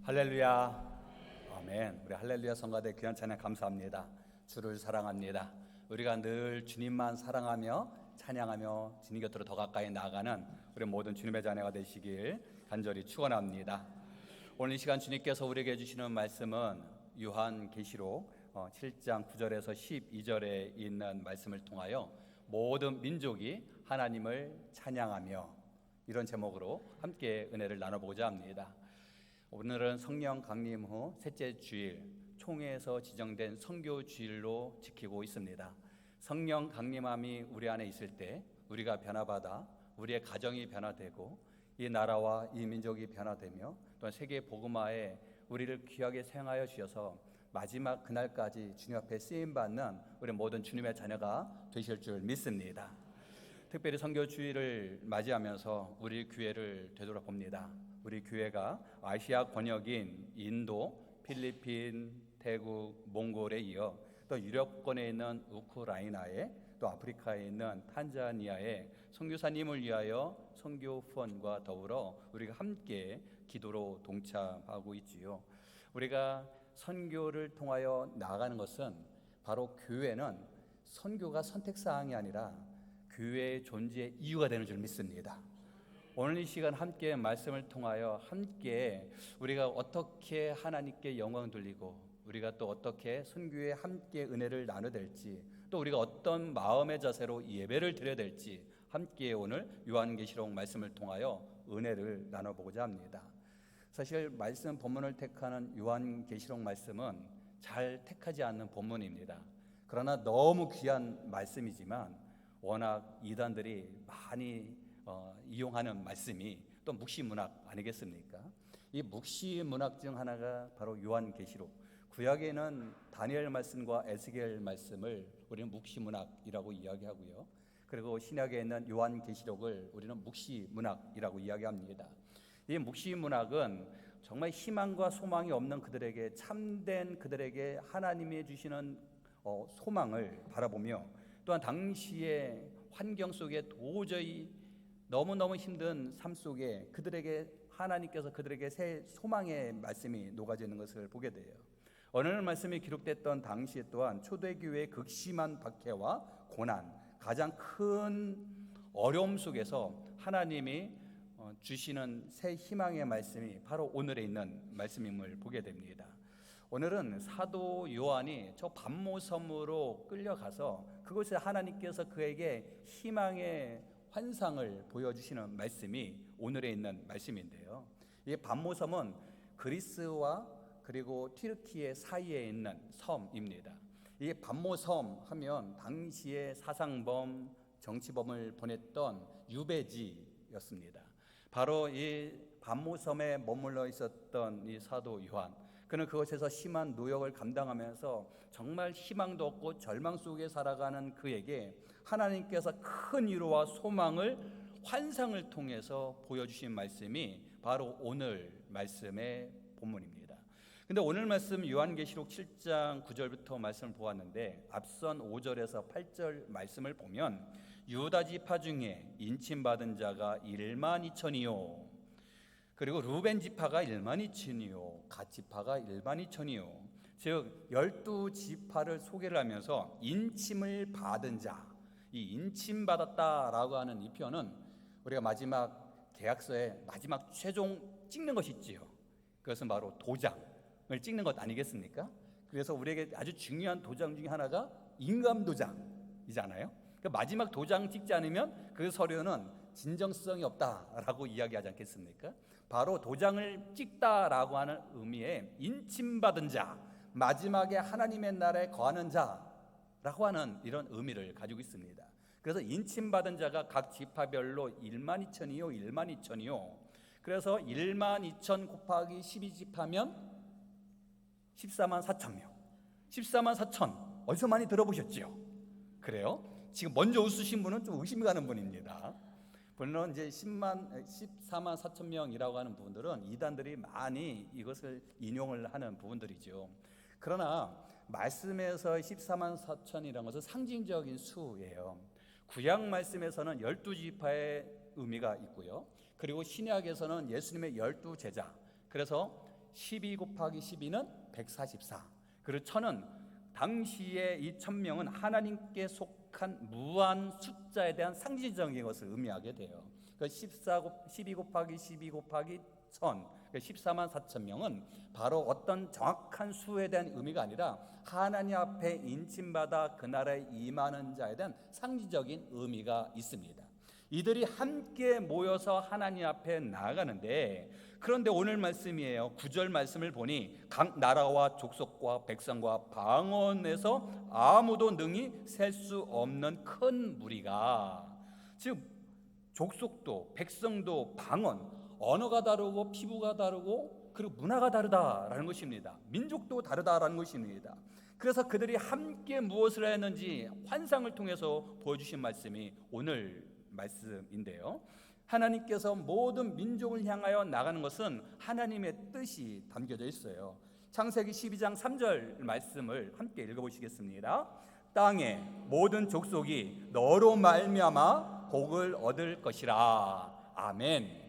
할렐루야. 아멘. 우리 할렐루야 성가대 귀한 찬양 감사합니다. 주를 사랑합니다. 우리가 늘 주님만 사랑하며 찬양하며 주님 곁으로 더 가까이 나아가는 우리 모든 주님의 자녀가 되시길 간절히 축원합니다. 오늘 이 시간 주님께서 우리에게 주시는 말씀은 요한계시록 7장 9절에서 12절에 있는 말씀을 통하여 모든 민족이 하나님을 찬양하며, 이런 제목으로 함께 은혜를 나눠보고자 합니다. 오늘은 성령 강림 후 셋째 주일, 총회에서 지정된 선교 주일로 지키고 있습니다. 성령 강림함이 우리 안에 있을 때 우리가 변화받아 우리의 가정이 변화되고 이 나라와 이 민족이 변화되며 또한 세계 복음화에 우리를 귀하게 사용하여 주셔서 마지막 그날까지 주님 앞에 쓰임받는 우리 모든 주님의 자녀가 되실 줄 믿습니다. 특별히 선교 주일을 맞이하면서 우리 교회를 되돌아봅니다. 우리 교회가 아시아 권역인 인도, 필리핀, 태국, 몽골에 이어 또 유럽권에 있는 우크라이나에, 또 아프리카에 있는 탄자니아에 선교사님을 위하여 선교 후원과 더불어 우리가 함께 기도로 동참하고 있지요. 우리가 선교를 통하여 나아가는 것은 바로 교회는 선교가 선택사항이 아니라 교회의 존재의 이유가 되는 줄 믿습니다. 오늘 이 시간 함께 말씀을 통하여 함께 우리가 어떻게 하나님께 영광 돌리고 우리가 또 어떻게 선교에 함께 은혜를 나눠야 될지, 또 우리가 어떤 마음의 자세로 예배를 드려야 될지 함께 오늘 요한계시록 말씀을 통하여 은혜를 나눠보고자 합니다. 사실 말씀 본문을 택하는 요한계시록 말씀은 잘 택하지 않는 본문입니다. 그러나 너무 귀한 말씀이지만 워낙 이단들이 많이 이용하는 말씀이 또 묵시문학 아니겠습니까? 이 묵시문학 중 하나가 바로 요한계시록. 구약에는 다니엘 말씀과 에스겔 말씀을 우리는 묵시문학이라고 이야기하고요. 그리고 신약에 있는 요한계시록을 우리는 묵시문학이라고 이야기합니다. 이 묵시문학은 정말 희망과 소망이 없는 그들에게, 참된 그들에게 하나님이 주시는 소망을 바라보며, 또한 당시의 환경 속에 도저히 너무너무 힘든 삶 속에 그들에게 하나님께서 그들에게 새 소망의 말씀이 녹아져 있는 것을 보게 돼요. 오늘 말씀이 기록됐던 당시에 또한 초대교회의 극심한 박해와 고난, 가장 큰 어려움 속에서 하나님이 주시는 새 희망의 말씀이 바로 오늘에 있는 말씀임을 보게 됩니다. 오늘은 사도 요한이 저 반모섬으로 끌려가서 그곳에 하나님께서 그에게 희망의 환상을 보여주시는 말씀이 오늘에 있는 말씀인데요. 이 반모섬은 그리스와 그리고 튀르키예 사이에 있는 섬입니다. 이 반모섬 하면 당시의 사상범, 정치범을 보냈던 유배지였습니다. 바로 이 반모섬에 머물러 있었던 이 사도 요한, 그는 그곳에서 심한 노역을 감당하면서 정말 희망도 없고 절망 속에 살아가는 그에게 하나님께서 큰 위로와 소망을 환상을 통해서 보여주신 말씀이 바로 오늘 말씀의 본문입니다. 근데 오늘 말씀 요한계시록 7장 9절부터 말씀을 보았는데, 앞선 5절에서 8절 말씀을 보면 유다 지파 중에 인침받은 자가 1만 2천이요, 그리고 루벤 지파가 1만 2천이요, 갓 지파가 1만 2천이요. 즉 12지파를 소개를 하면서 인침을 받은 자, 이 인침받았다라고 하는 이 표현은 우리가 마지막 계약서에 마지막 최종 찍는 것이 있지요. 그것은 바로 도장을 찍는 것 아니겠습니까? 그래서 우리에게 아주 중요한 도장 중에 하나가 인감도장이잖아요. 그 마지막 도장 찍지 않으면 그 서류는 진정성이 없다라고 이야기하지 않겠습니까? 바로 도장을 찍다라고 하는 의미의 인침받은 자, 마지막에 하나님의 나라에 거하는 자라고 하는 이런 의미를 가지고 있습니다. 그래서 인침받은 자가 각 지파별로 1만 2천이요 1만 2천이요. 그래서 1만 2천 곱하기 12지파면 14만 4천 명. 14만 4천 어디서 많이 들어보셨죠? 그래요? 지금 먼저 웃으신 분은 좀 의심이 가는 분입니다. 물론 이제 14만 4천 명이라고 하는 부분들은 이단들이 많이 이것을 인용을 하는 부분들이죠. 그러나 말씀에서 14만 4천이라는 것은 상징적인 수예요. 구약 말씀에서는 12지파의 의미가 있고요. 그리고 신약에서는 예수님의 12제자, 그래서 12 곱하기 12는 144. 그리고 1000은 당시에 이 1000명은 하나님께 속한 무한 숫자에 대한 상징적인 것을 의미하게 돼요. 12 곱하기 12 곱하기 1000, 14만 4천 명은 바로 어떤 정확한 수에 대한 의미가 아니라 하나님 앞에 인침받아 그 나라에 임하는 자에 대한 상징적인 의미가 있습니다. 이들이 함께 모여서 하나님 앞에 나아가는데, 그런데 오늘 말씀이에요. 9절 말씀을 보니 각 나라와 족속과 백성과 방언에서 아무도 능히 셀 수 없는 큰 무리가, 즉 족속도 백성도 방언, 언어가 다르고 피부가 다르고 그리고 문화가 다르다라는 것입니다. 민족도 다르다라는 것입니다. 그래서 그들이 함께 무엇을 했는지 환상을 통해서 보여주신 말씀이 오늘 말씀인데요. 하나님께서 모든 민족을 향하여 나가는 것은 하나님의 뜻이 담겨져 있어요. 창세기 12장 3절 말씀을 함께 읽어보시겠습니다. 땅의 모든 족속이 너로 말미암아 복을 얻을 것이라. 아멘.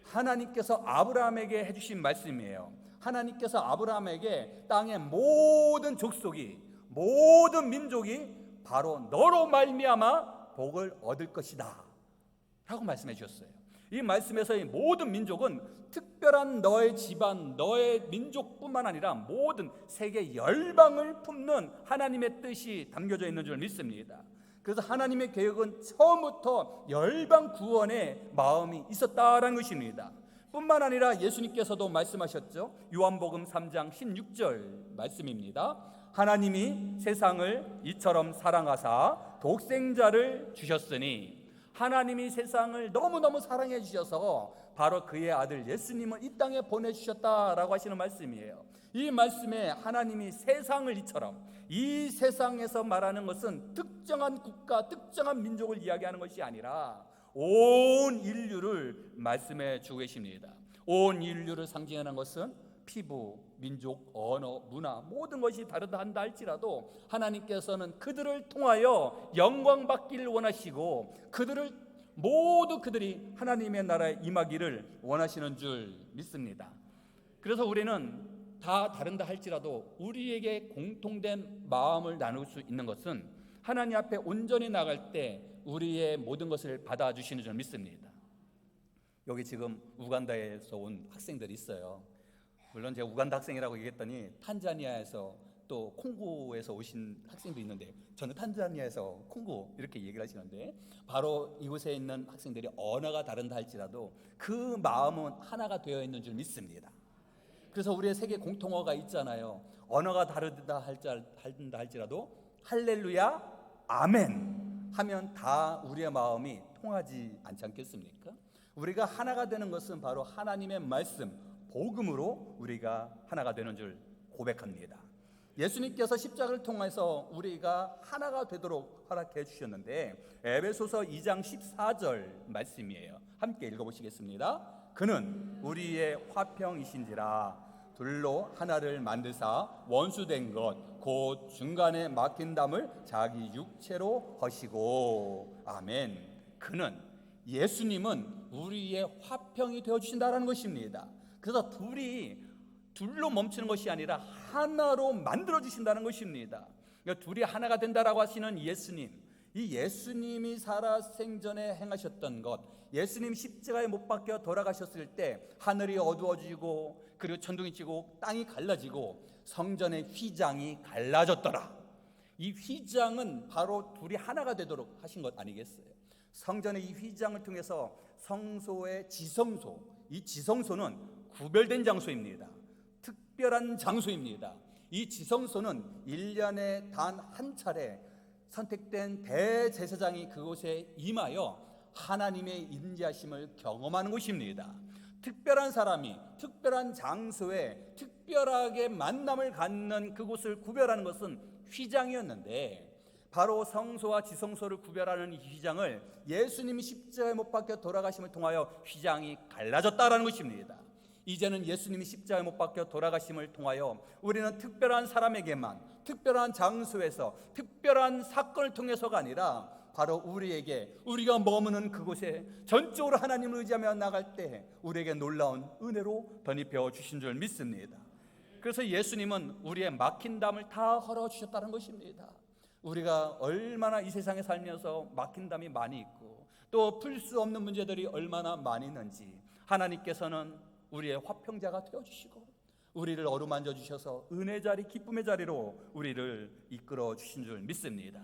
하나님께서 아브라함에게 해주신 말씀이에요. 하나님께서 아브라함에게 땅의 모든 족속이, 모든 민족이 바로 너로 말미암아 복을 얻을 것이다 라고 말씀해 주셨어요. 이 말씀에서 이 모든 민족은 특별한 너의 집안, 너의 민족뿐만 아니라 모든 세계 열방을 품는 하나님의 뜻이 담겨져 있는 줄 믿습니다. 그래서 하나님의 계획은 처음부터 열방 구원의 마음이 있었다라는 것입니다. 뿐만 아니라 예수님께서도 말씀하셨죠. 요한복음 3장 16절 말씀입니다. 하나님이 세상을 이처럼 사랑하사 독생자를 주셨으니, 하나님이 세상을 너무너무 사랑해 주셔서 바로 그의 아들 예수님을 이 땅에 보내주셨다라고 하시는 말씀이에요. 이 말씀에 하나님이 세상을 이처럼, 이 세상에서 말하는 것은 특정한 국가, 특정한 민족을 이야기하는 것이 아니라 온 인류를 말씀해 주고 계십니다. 온 인류를 상징하는 것은 피부, 민족, 언어, 문화 모든 것이 다르다 한다 할지라도 하나님께서는 그들을 통하여 영광 받기를 원하시고 그들이 하나님의 나라에 임하기를 원하시는 줄 믿습니다. 그래서 우리는 다 다른다 할지라도 우리에게 공통된 마음을 나눌 수 있는 것은 하나님 앞에 온전히 나갈 때 우리의 모든 것을 받아주시는 줄 믿습니다. 여기 지금 우간다에서 온 학생들이 있어요. 물론 제가 우간다 학생이라고 얘기했더니 탄자니아에서 또 콩고에서 오신 학생도 있는데, 저는 탄자니아에서 콩고 이렇게 얘기를 하시는데, 바로 이곳에 있는 학생들이 언어가 다른다 할지라도 그 마음은 하나가 되어 있는 줄 믿습니다. 그래서 우리의 세계 공통어가 있잖아요. 언어가 다르다 할지라도 할렐루야 아멘 하면 다 우리의 마음이 통하지 않지 않겠습니까? 우리가 하나가 되는 것은 바로 하나님의 말씀, 복음으로 우리가 하나가 되는 줄 고백합니다. 예수님께서 십자가를 통해서 우리가 하나가 되도록 허락해 주셨는데, 에베소서 2장 14절 말씀이에요. 함께 읽어보시겠습니다. 그는 우리의 화평이신지라 둘로 하나를 만드사 원수된 것 곧 중간에 막힌 담을 자기 육체로 허시고. 아멘. 그는, 예수님은 우리의 화평이 되어주신다는 것입니다. 그래서 둘로 멈추는 것이 아니라 하나로 만들어주신다는 것입니다. 그러니까 둘이 하나가 된다라고 하시는 예수님, 이 예수님이 살아생전에 행하셨던 것, 예수님 십자가에 못 박혀 돌아가셨을 때 하늘이 어두워지고 그리고 천둥이 치고 땅이 갈라지고 성전의 휘장이 갈라졌더라. 이 휘장은 바로 둘이 하나가 되도록 하신 것 아니겠어요? 성전의 이 휘장을 통해서 성소의 지성소, 이 지성소는 구별된 장소입니다. 특별한 장소입니다. 이 지성소는 1년에 단 한 차례 선택된 대제사장이 그곳에 임하여 하나님의 임재하심을 경험하는 곳입니다. 특별한 사람이 특별한 장소에 특별하게 만남을 갖는 그곳을 구별하는 것은 휘장이었는데, 바로 성소와 지성소를 구별하는 이 휘장을 예수님이 십자가에 못 박혀 돌아가심을 통하여 휘장이 갈라졌다라는 것입니다. 이제는 예수님이 십자가에 못 박혀 돌아가심을 통하여 우리는 특별한 사람에게만, 특별한 장소에서, 특별한 사건을 통해서가 아니라 바로 우리에게 우리가 머무는 그곳에 전적으로 하나님을 의지하며 나갈 때 우리에게 놀라운 은혜로 덧입혀 주신 줄 믿습니다. 그래서 예수님은 우리의 막힌 담을 다 헐어주셨다는 것입니다. 우리가 얼마나 이 세상에 살면서 막힌 담이 많이 있고 또 풀 수 없는 문제들이 얼마나 많이 있는지 하나님께서는 우리의 화평자가 되어주시고 우리를 어루만져 주셔서 은혜 자리, 기쁨의 자리로 우리를 이끌어 주신 줄 믿습니다.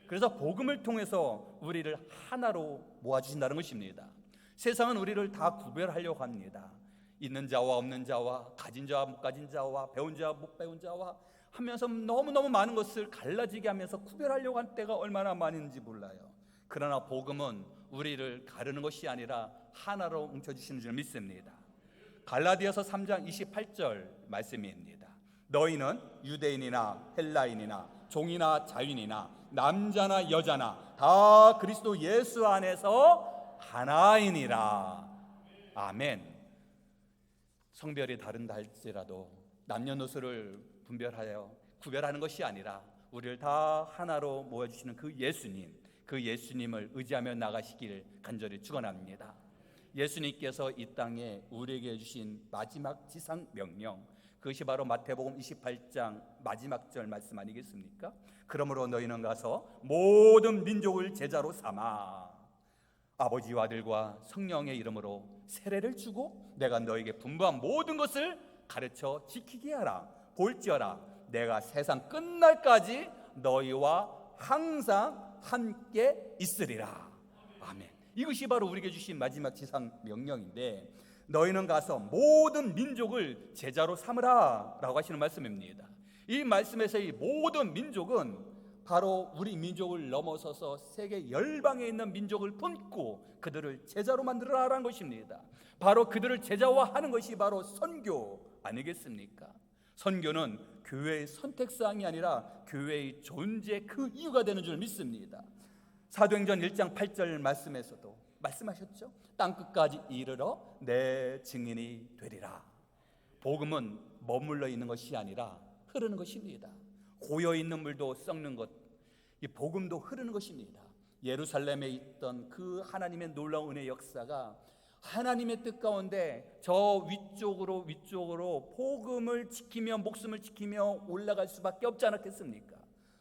그래서 복음을 통해서 우리를 하나로 모아주신다는 것입니다. 세상은 우리를 다 구별하려고 합니다. 있는 자와 없는 자와 가진 자와 못 가진 자와 배운 자와 못 배운 자와 하면서 너무너무 많은 것을 갈라지게 하면서 구별하려고 할 때가 얼마나 많은지 몰라요. 그러나 복음은 우리를 가르는 것이 아니라 하나로 뭉쳐주시는 줄 믿습니다. 갈라디아서 3장 28절 말씀입니다. 너희는 유대인이나 헬라인이나 종이나 자유인이나 남자나 여자나 다 그리스도 예수 안에서 하나이니라. 아멘. 성별이 다른다 할지라도 남녀노소를 분별하여 구별하는 것이 아니라 우리를 다 하나로 모아주시는 그 예수님을 의지하며 나가시길 간절히 축원합니다. 예수님께서 이 땅에 우리에게 주신 마지막 지상 명령, 그것이 바로 마태복음 28장 마지막 절 말씀 아니겠습니까? 그러므로 너희는 가서 모든 민족을 제자로 삼아 아버지와 아들과 성령의 이름으로 세례를 주고 내가 너에게 분부한 모든 것을 가르쳐 지키게 하라. 볼지어다 내가 세상 끝날까지 너희와 항상 함께 있으리라. 아멘. 이것이 바로 우리에게 주신 마지막 지상 명령인데 너희는 가서 모든 민족을 제자로 삼으라 라고 하시는 말씀입니다. 이 말씀에서 이 모든 민족은 바로 우리 민족을 넘어서서 세계 열방에 있는 민족을 품고 그들을 제자로 만들어라라는 것입니다. 바로 그들을 제자화하는 것이 바로 선교 아니겠습니까? 선교는 교회의 선택사항이 아니라 교회의 존재 그 이유가 되는 줄 믿습니다. 사도행전 1장 8절 말씀에서도 말씀하셨죠. 땅끝까지 이르러 내 증인이 되리라. 복음은 머물러 있는 것이 아니라 흐르는 것입니다. 고여있는 물도 썩는 것, 이 복음도 흐르는 것입니다. 예루살렘에 있던 그 하나님의 놀라운 은혜의 역사가 하나님의 뜻 가운데 저 위쪽으로 복음을 지키며 목숨을 지키며 올라갈 수밖에 없지 않았겠습니까?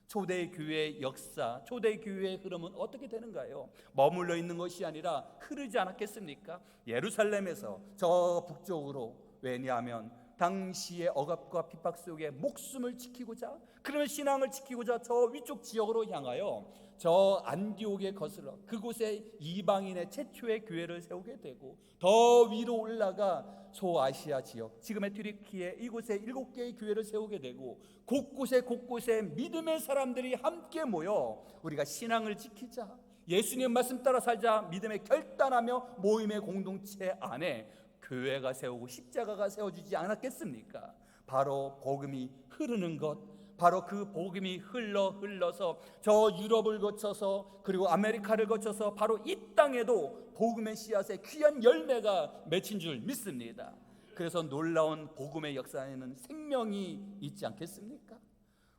초대 교회의 역사, 초대 교회의 흐름은 어떻게 되는가요? 머물러 있는 것이 아니라 흐르지 않았겠습니까? 예루살렘에서 저 북쪽으로, 왜냐하면 당시의 억압과 핍박 속에 목숨을 지키고자, 그러면 신앙을 지키고자 저 위쪽 지역으로 향하여 저 안디옥에 거슬러 그곳에 이방인의 최초의 교회를 세우게 되고 더 위로 올라가 소아시아 지역, 지금의 튀르키예 이곳에 7개의 교회를 세우게 되고 곳곳에 믿음의 사람들이 함께 모여 우리가 신앙을 지키자, 예수님 말씀 따라 살자 믿음에 결단하며 모임의 공동체 안에 교회가 세우고 십자가가 세워지지 않았겠습니까? 바로 복음이 흐르는 것, 바로 그 복음이 흘러서 저 유럽을 거쳐서 그리고 아메리카를 거쳐서 바로 이 땅에도 복음의 씨앗에 귀한 열매가 맺힌 줄 믿습니다. 그래서 놀라운 복음의 역사에는 생명이 있지 않겠습니까?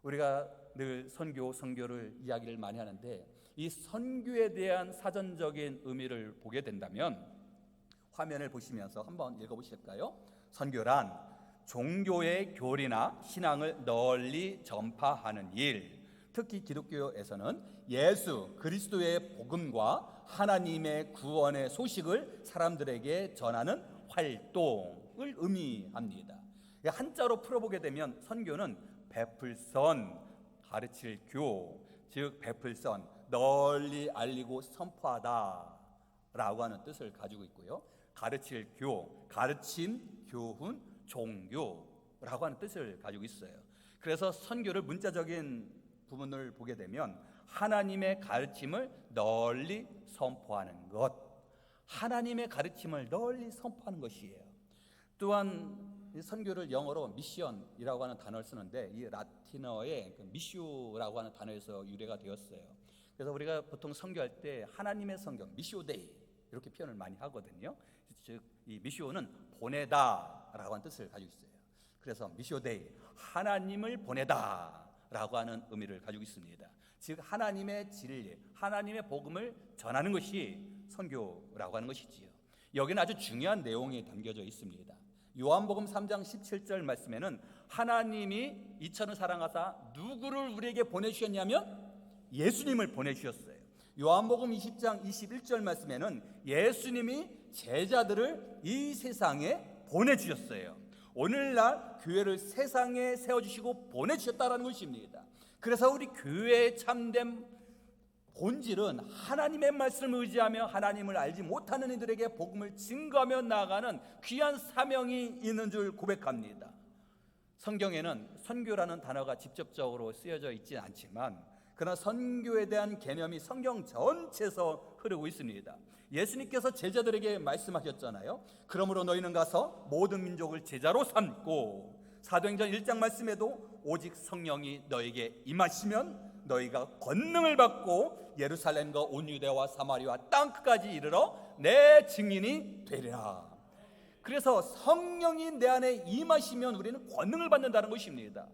우리가 늘 선교를 이야기를 많이 하는데 이 선교에 대한 사전적인 의미를 보게 된다면 화면을 보시면서 한번 읽어보실까요? 선교란 종교의 교리나 신앙을 널리 전파하는 일, 특히 기독교에서는 예수 그리스도의 복음과 하나님의 구원의 소식을 사람들에게 전하는 활동을 의미합니다. 한자로 풀어보게 되면 선교는 베풀선, 가르칠 교, 즉 베풀선, 널리 알리고 선포하다 라고 하는 뜻을 가지고 있고요. 가르칠 교, 가르침, 교훈, 종교라고 하는 뜻을 가지고 있어요. 그래서 선교를 문자적인 부분을 보게 되면 하나님의 가르침을 널리 선포하는 것, 하나님의 가르침을 널리 선포하는 것이에요. 또한 선교를 영어로 미션이라고 하는 단어를 쓰는데 이 라틴어의 미쇼라고 하는 단어에서 유래가 되었어요. 그래서 우리가 보통 선교할 때 하나님의 성경, 미쇼 데이 이렇게 표현을 많이 하거든요. 즉 이 미쇼는 보내다라고 하는 뜻을 가지고 있어요. 그래서 미쇼 데이, 하나님을 보내다 라고 하는 의미를 가지고 있습니다. 즉 하나님의 진리, 하나님의 복음을 전하는 것이 선교라고 하는 것이지요. 여기는 아주 중요한 내용이 담겨져 있습니다. 요한복음 3장 17절 말씀에는 하나님이 이천을 사랑하사 누구를 우리에게 보내주셨냐면 예수님을 보내주셨어요. 요한복음 20장 21절 말씀에는 예수님이 제자들을 이 세상에 보내주셨어요. 오늘날 교회를 세상에 세워주시고 보내주셨다는 것입니다. 그래서 우리 교회의 참된 본질은 하나님의 말씀을 의지하며 하나님을 알지 못하는 이들에게 복음을 증거하며 나아가는 귀한 사명이 있는 줄 고백합니다. 성경에는 선교라는 단어가 직접적으로 쓰여져 있지 않지만 그러나 선교에 대한 개념이 성경 전체에서 흐르고 있습니다. 예수님께서 제자들에게 말씀하셨잖아요. 그러므로 너희는 가서 모든 민족을 제자로 삼고, 사도행전 1장 말씀에도 오직 성령이 너에게 임하시면 너희가 권능을 받고 예루살렘과 온 유대와 사마리아 땅끝까지 이르러 내 증인이 되리라. 그래서 성령이 내 안에 임하시면 우리는 권능을 받는다는 것입니다.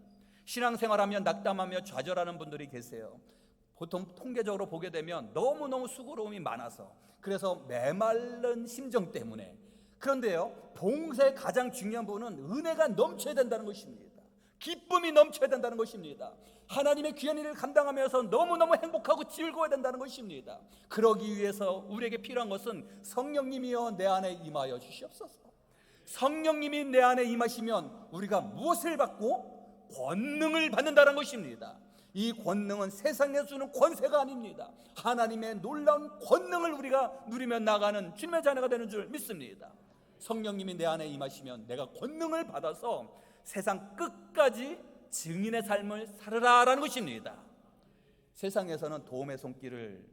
신앙생활하면 낙담하며 좌절하는 분들이 계세요. 보통 통계적으로 보게 되면 너무너무 수고로움이 많아서, 그래서 메마른 심정 때문에. 그런데요, 봉사의 가장 중요한 부분은 은혜가 넘쳐야 된다는 것입니다. 기쁨이 넘쳐야 된다는 것입니다. 하나님의 귀한 일을 감당하면서 너무너무 행복하고 즐거워야 된다는 것입니다. 그러기 위해서 우리에게 필요한 것은 성령님이여 내 안에 임하여 주시옵소서. 성령님이 내 안에 임하시면 우리가 무엇을 받고 권능을 받는다는 것입니다. 이 권능은 세상에서 주는 권세가 아닙니다. 하나님의 놀라운 권능을 우리가 누리며 나가는 주님의 자녀가 되는 줄 믿습니다. 성령님이 내 안에 임하시면 내가 권능을 받아서 세상 끝까지 증인의 삶을 살으라라는 것입니다. 세상에서는 도움의 손길을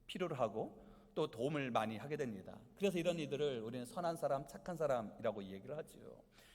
필요로 하고 또 도움을 많이 하게 됩니다. 그래서 이런 이들을 우리는 선한 사람, 착한 사람이라고 얘기를 하죠.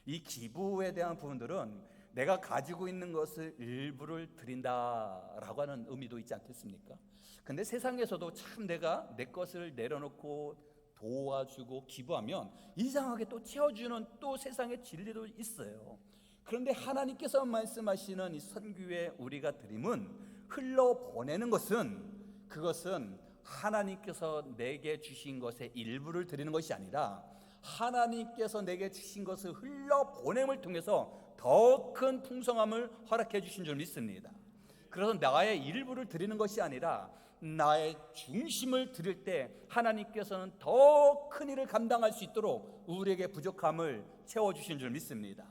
이 기부에 대한 부분들은 내가 가지고 있는 것을 일부를 드린다라고 하는 의미도 있지 않겠습니까? 근데 세상에서도 참 내가 내 것을 내려놓고 도와주고 기부하면 이상하게 또 채워주는 또 세상의 진리도 있어요. 그런데 하나님께서 말씀하시는 이 선교에 우리가 드림은, 흘러보내는 것은, 그것은 하나님께서 내게 주신 것의 일부를 드리는 것이 아니라 하나님께서 내게 주신 것을 흘러보냄을 통해서 더 큰 풍성함을 허락해 주신 줄 믿습니다. 그래서 나의 일부를 드리는 것이 아니라 나의 중심을 드릴 때 하나님께서는 더 큰 일을 감당할 수 있도록 우리에게 부족함을 채워주신 줄 믿습니다.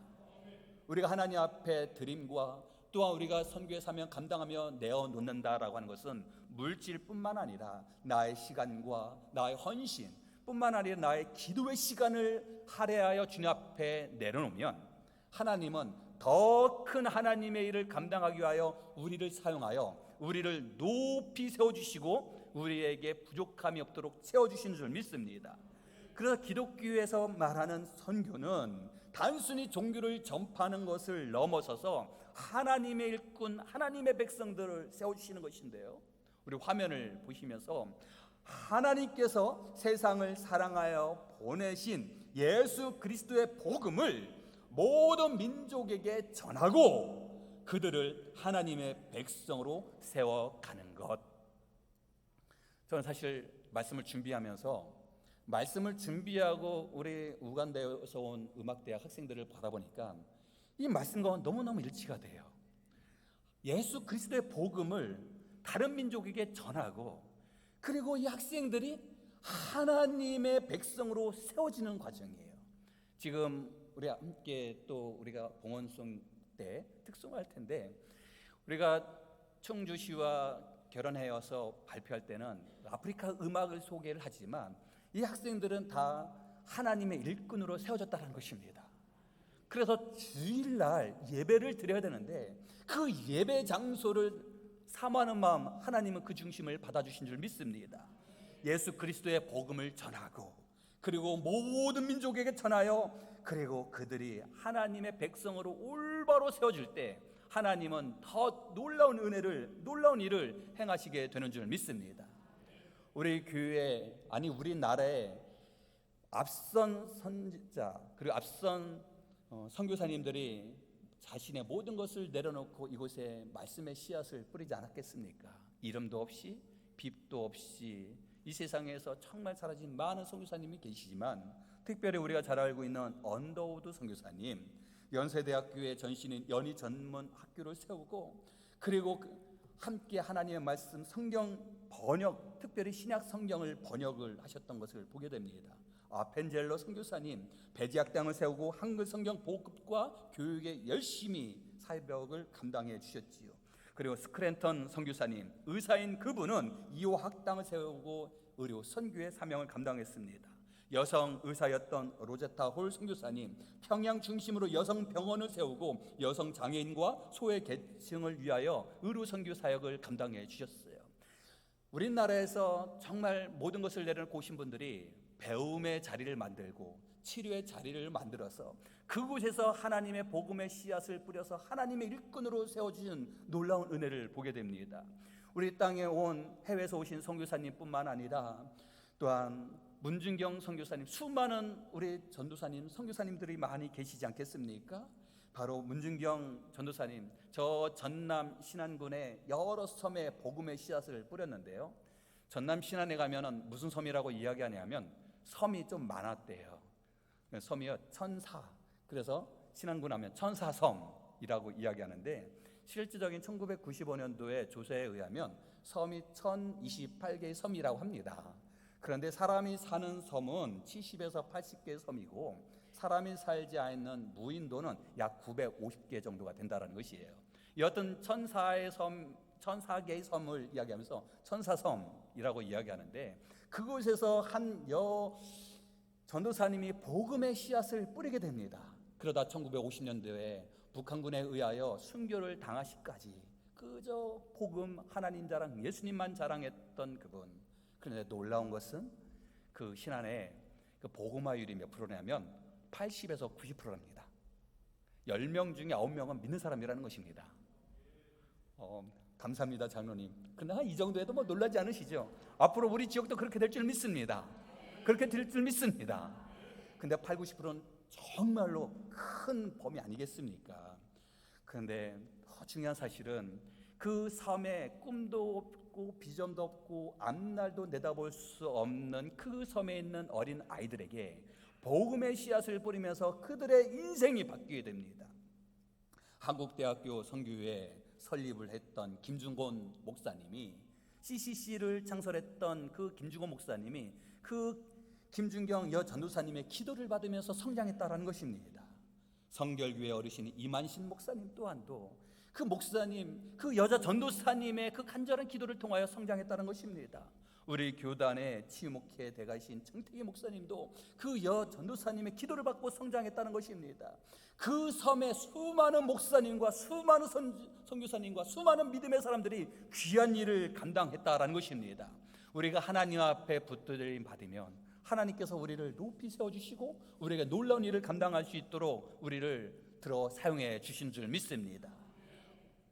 우리가 하나님 앞에 드림과 또한 우리가 선교의 사명 감당하며 내어놓는다라고 하는 것은 물질뿐만 아니라 나의 시간과 나의 헌신 뿐만 아니라 나의 기도의 시간을 할애하여 주님 앞에 내려놓으면 하나님은 더 큰 하나님의 일을 감당하기 위하여 우리를 사용하여 우리를 높이 세워주시고 우리에게 부족함이 없도록 채워주시는 줄 믿습니다. 그래서 기독교에서 말하는 선교는 단순히 종교를 전파하는 것을 넘어서서 하나님의 일꾼, 하나님의 백성들을 세워주시는 것인데요, 우리 화면을 보시면서 하나님께서 세상을 사랑하여 보내신 예수 그리스도의 복음을 모든 민족에게 전하고 그들을 하나님의 백성으로 세워가는 것. 저는 사실 말씀을 준비하고 우리 우간다에서 온 음악대학 학생들을 바라보니까 이 말씀과 너무너무 일치가 돼요. 예수 그리스도의 복음을 다른 민족에게 전하고, 그리고 이 학생들이 하나님의 백성으로 세워지는 과정이에요. 지금 우리 함께 또 우리가 봉헌송 때 특송할 텐데, 우리가 청주시와 결혼해서 발표할 때는 아프리카 음악을 소개를 하지만 이 학생들은 다 하나님의 일꾼으로 세워졌다는 것입니다. 그래서 주일날 예배를 드려야 되는데 그 예배 장소를 사모하는 마음, 하나님은 그 중심을 받아주신 줄 믿습니다. 예수 그리스도의 복음을 전하고 그리고 모든 민족에게 전하여 그리고 그들이 하나님의 백성으로 올바로 세워질 때 하나님은 더 놀라운 일을 행하시게 되는 줄 믿습니다. 우리 교회, 아니 우리나라에 앞선 선지자 그리고 앞선 선교사님들이 자신의 모든 것을 내려놓고 이곳에 말씀의 씨앗을 뿌리지 않았겠습니까? 이름도 없이 빚도 없이 이 세상에서 정말 사라진 많은 선교사님이 계시지만, 특별히 우리가 잘 알고 있는 언더우드 선교사님, 연세대학교의 전신인 연희 전문 학교를 세우고, 그리고 함께 하나님의 말씀 성경 번역, 특별히 신약 성경을 번역을 하셨던 것을 보게 됩니다. 펜젤러 선교사님, 배지학당을 세우고 한글 성경 보급과 교육에 열심히 사역을 감당해 주셨지요. 그리고 스크랜턴 선교사님, 의사인 그분은 2호 학당을 세우고 의료 선교의 사명을 감당했습니다. 여성 의사였던 로제타 홀 선교사님, 평양 중심으로 여성 병원을 세우고 여성 장애인과 소외 계층을 위하여 의료 선교 사역을 감당해 주셨어요. 우리나라에서 정말 모든 것을 내려놓고 오신 분들이 배움의 자리를 만들고 치료의 자리를 만들어서 그곳에서 하나님의 복음의 씨앗을 뿌려서 하나님의 일꾼으로 세워주신 놀라운 은혜를 보게 됩니다. 우리 땅에 온 해외에서 오신 선교사님뿐만 아니라 또한 문준경 선교사님, 수많은 우리 전도사님, 선교사님들이 많이 계시지 않겠습니까? 바로 문준경 전도사님, 저 전남 신안군의 여러 섬에 복음의 씨앗을 뿌렸는데요. 전남 신안에 가면은 무슨 섬이라고 이야기하냐면 섬이 좀 많았대요. 섬이요, 천사. 그래서 신안군 하면 천사섬이라고 이야기하는데, 실질적인 1995년도에 조사에 의하면 섬이 1028개의 섬이라고 합니다. 그런데 사람이 사는 섬은 70에서 80개의 섬이고, 사람이 살지 않는 무인도는 약 950개 정도가 된다는 것이에요. 여하튼 천사개의 섬을 이야기하면서 천사섬이라고 이야기하는데, 그곳에서 한 전도사님이 복음의 씨앗을 뿌리게 됩니다. 그러다 1950년도에 북한군에 의하여 순교를 당하시까지 그저 복음, 하나님 자랑, 예수님만 자랑했던 그분. 그런데 놀라운 것은 그 신안에 그 복음화율이 몇 프로냐면 80에서 90%입니다. 10명 중에 9명은 믿는 사람이라는 것입니다. 감사합니다, 장로님. 그러나 이 정도에도 뭐 놀라지 않으시죠? 앞으로 우리 지역도 그렇게 될 줄 믿습니다. 그렇게 될 줄 믿습니다. 근데 8, 90%는 정말로 큰 범위 아니겠습니까? 그런데 더 중요한 사실은 그 섬에 꿈도 없고 비전도 없고 앞날도 내다볼 수 없는 그 섬에 있는 어린 아이들에게 복음의 씨앗을 뿌리면서 그들의 인생이 바뀌게 됩니다. 한국대학교 선교회 설립을 했던 김중곤 목사님이, CCC를 창설했던 그 김중곤 목사님이 그 김준경 전도사님의 기도를 받으면서 성장했다라는 것입니다. 성결교회 어르신 이만신 목사님 또한도 그 목사님, 그 여자 전도사님의 그 간절한 기도를 통하여 성장했다는 것입니다. 우리 교단의 치유목회 대가이신 정태기 목사님도 그 전도사님의 기도를 받고 성장했다는 것입니다. 그 섬에 수많은 목사님과 수많은 선교사님과 수많은 믿음의 사람들이 귀한 일을 감당했다라는 것입니다. 우리가 하나님 앞에 붙들림 받으면 하나님께서 우리를 높이 세워주시고 우리에게 놀라운 일을 감당할 수 있도록 우리를 들어 사용해 주신 줄 믿습니다.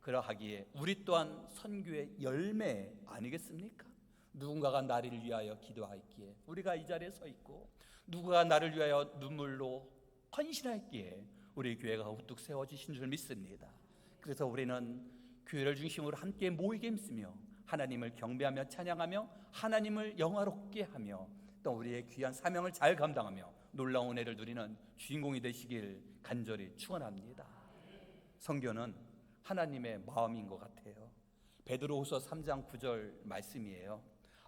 그러하기에 우리 또한 선교의 열매 아니겠습니까? 누군가가 나를 위하여 기도하였기에 우리가 이 자리에 서 있고, 누군가 나를 위하여 눈물로 헌신하였기에 우리 교회가 우뚝 세워지신 줄 믿습니다. 그래서 우리는 교회를 중심으로 함께 모이게 힘쓰며 하나님을 경배하며 찬양하며 하나님을 영화롭게 하며 또 우리의 귀한 사명을 잘 감당하며 놀라운 은혜를 누리는 주인공이 되시길 간절히 축원합니다. 선교는 하나님의 마음인 것 같아요. 베드로후서 3장 9절 말씀이에요.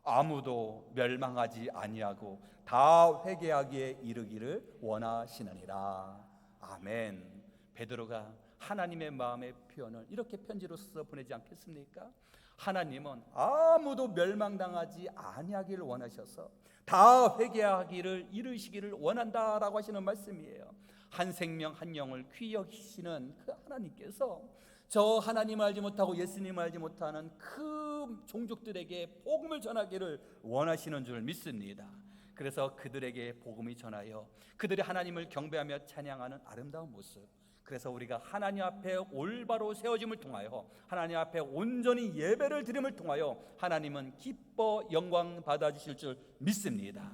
아무도 멸망하지 아니하고 다 회개하기에 이르기를 원하시느니라. 아멘. 베드로가 하나님의 마음의 표현을 이렇게 편지로 써서 보내지 않겠습니까? 하나님은 아무도 멸망당하지 아니하기를 원하셔서 다 회개하기를 이르시기를 원한다라고 하시는 말씀이에요. 한 생명 한 영을 귀히 여기시는 그 하나님께서 저 하나님을 알지 못하고 예수님을 알지 못하는 그 종족들에게 복음을 전하기를 원하시는 줄 믿습니다. 그래서 그들에게 복음이 전하여 그들이 하나님을 경배하며 찬양하는 아름다운 모습, 그래서 우리가 하나님 앞에 올바로 세워짐을 통하여 하나님 앞에 온전히 예배를 드림을 통하여 하나님은 기뻐 영광 받아주실 줄 믿습니다.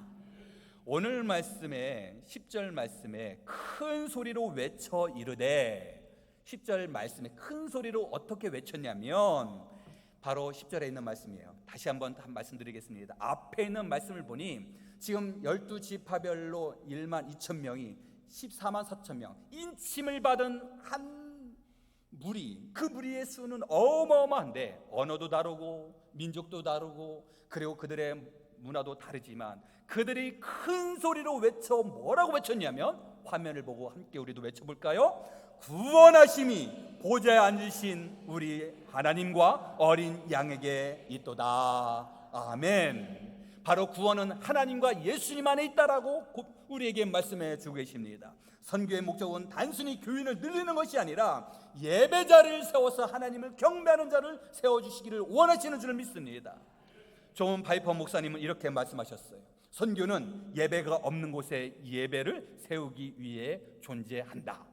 오늘 말씀에 10절 말씀에 큰 소리로 외쳐 이르되 10절 말씀에 큰 소리로 어떻게 외쳤냐면 바로 10절에 있는 말씀이에요. 다시 한번 말씀드리겠습니다. 앞에 있는 말씀을 보니 지금 12지파별로 1만 2천 명이 14만 4천 명 인침을 받은 한 무리, 그 무리의 수는 어마어마한데 언어도 다르고 민족도 다르고 그리고 그들의 문화도 다르지만 그들이 큰 소리로 외쳐 뭐라고 외쳤냐면 화면을 보고 함께 우리도 외쳐볼까요? 구원하심이 보좌에 앉으신 우리 하나님과 어린 양에게 있도다. 아멘. 바로 구원은 하나님과 예수님 안에 있다라고 우리에게 말씀해 주고 계십니다. 선교의 목적은 단순히 교인을 늘리는 것이 아니라 예배자를 세워서 하나님을 경배하는 자를 세워주시기를 원하시는 줄 믿습니다. 존 파이퍼 목사님은 이렇게 말씀하셨어요. 선교는 예배가 없는 곳에 예배를 세우기 위해 존재한다.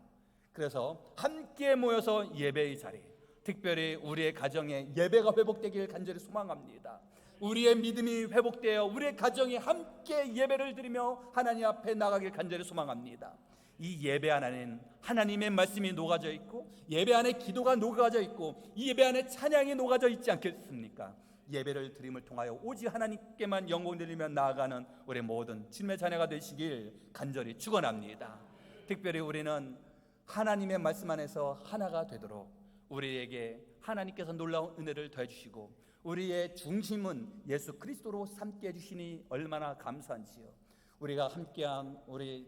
그래서 함께 모여서 예배의 자리, 특별히 우리의 가정에 예배가 회복되길 간절히 소망합니다. 우리의 믿음이 회복되어 우리의 가정이 함께 예배를 드리며 하나님 앞에 나가길 간절히 소망합니다. 이 예배 안에는 하나님의 말씀이 녹아져 있고 예배 안에 기도가 녹아져 있고 이 예배 안에 찬양이 녹아져 있지 않겠습니까? 예배를 드림을 통하여 오직 하나님께만 영광 드리며 나아가는 우리 모든 주님의 자녀가 되시길 간절히 축원합니다. 특별히 우리는 하나님의 말씀 안에서 하나가 되도록 우리에게 하나님께서 놀라운 은혜를 더해 주시고 우리의 중심은 예수 그리스도로 삼게 해주시니 얼마나 감사한지요. 우리가 함께한 우리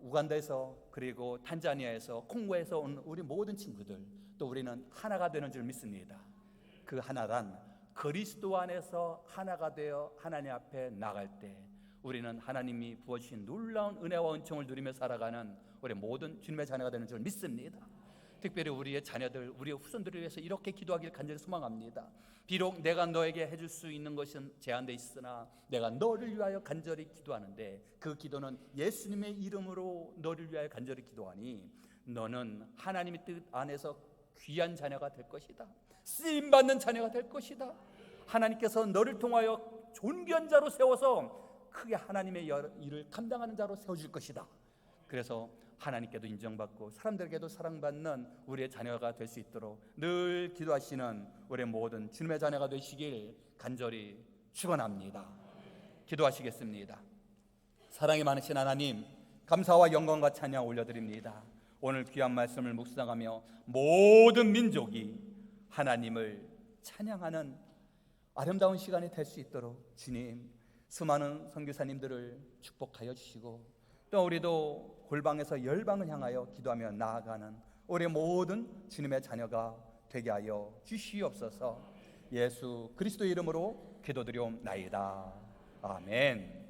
우간다에서 그리고 탄자니아에서 콩고에서 온 우리 모든 친구들 또 우리는 하나가 되는 줄 믿습니다. 그 하나란 그리스도 안에서 하나가 되어 하나님 앞에 나갈 때 우리는 하나님이 부어주신 놀라운 은혜와 은총을 누리며 살아가는 우리 모든 주님의 자녀가 되는 줄 믿습니다. 특별히 우리의 자녀들, 우리의 후손들을 위해서 이렇게 기도하기를 간절히 소망합니다. 비록 내가 너에게 해줄 수 있는 것은 제한되어 있으나 내가 너를 위하여 간절히 기도하는데 그 기도는 예수님의 이름으로 너를 위하여 간절히 기도하니 너는 하나님의 뜻 안에서 귀한 자녀가 될 것이다. 쓰임받는 자녀가 될 것이다. 하나님께서 너를 통하여 존귀한 자로 세워서 크게 하나님의 일을 감당하는 자로 세워줄 것이다. 그래서 하나님께도 인정받고 사람들에게도 사랑받는 우리의 자녀가 될 수 있도록 늘 기도하시는 우리 모든 주님의 자녀가 되시길 간절히 축원합니다. 기도하시겠습니다. 사랑이 많으신 하나님, 감사와 영광과 찬양 올려드립니다. 오늘 귀한 말씀을 묵상하며 모든 민족이 하나님을 찬양하는 아름다운 시간이 될 수 있도록 주님 수많은 선교사님들을 축복하여 주시고 또 우리도 골방에서 열방을 향하여 기도하며 나아가는 우리 모든 주님의 자녀가 되게 하여 주시옵소서. 예수 그리스도 이름으로 기도드리옵나이다. 아멘.